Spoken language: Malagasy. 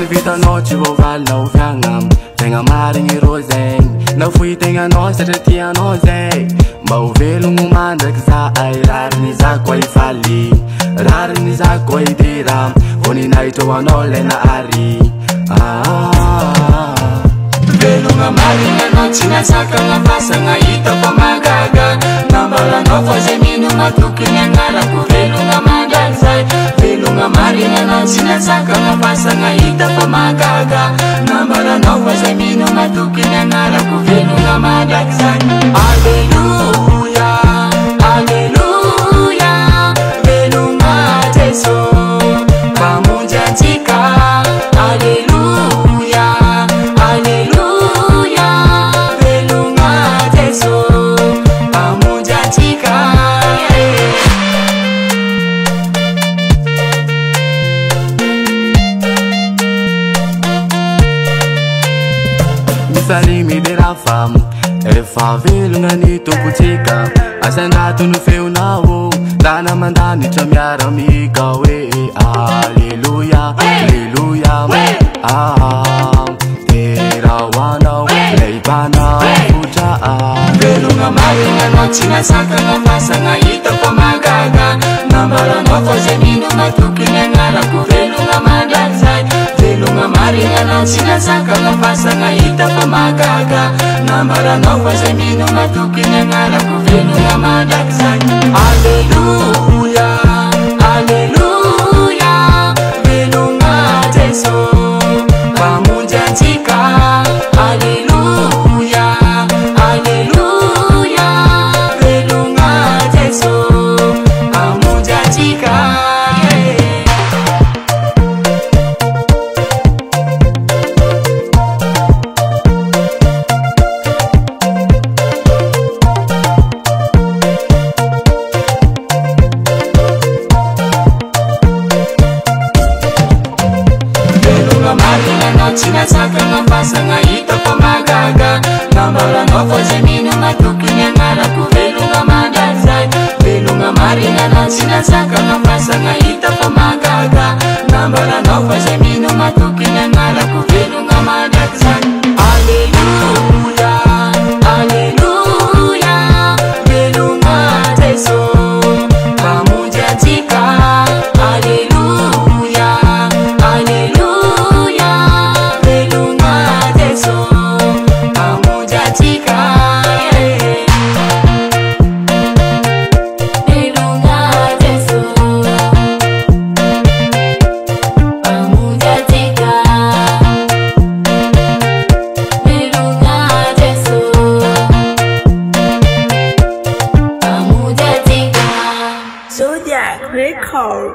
Ny vitanao tsy voavalinao fiagnam tegna marigny rô zegny nafoy tegnanao satria tianao zay mba ho velogno mandraky za ay rariny za koa ifaly rariny za koa idira voninahitro anao lena ary velogna marigny anao tsy nasakagna fasagna hitako magaga nambaranao fa zay minogna tokony agnarako velogna mandraky zay velogna marigny anao tsy nasakagna fasagna hitako magaga nambaranao fa zay minogna tokony agnarako velogna mandraky zay Alleluia Alleluia velogna Jesu pamonjy antsika Alleluia Alleluia velogna Jesu pamonjy antsika Misalimy lera fam efa velogna ny tompontsika asandrato no feonao lana mandanitra miaramika hoe Alleluia Alleluia terahoanao leibana fotra velogna marigny anao tsy nasakagna fasagna hitako magaga nambaranao fa zay minogna tokony agnarako velogna mandraky zay velogna marigny anao tsy nasakagna fasagna hitako magaga nambaranao fa zay minogna tokony agnarako velogna mandraky zay Alleluia Alleluia velogna Jesu pamonjy antsika Alleluia Alleluia velogna Jesu pamonjy antsika marigny anao tsy nasakagna fasagna hitako magaga nambaranao fa zay minogna tokony agnarako velogna mandraky zay velogna marigny anao tsy nasakagna fasagna hitako magaga nambaranao fa zay minogna tokony agnarako velogna mandraky zay Alleluia Alleluia velogna Jesu pamonjy antsika Alleluia Alleluia velogna Jesu pamonjy antsika velogna Jesu pamonjy antsika velogna Jesu pamonjy antsika Zodiac Record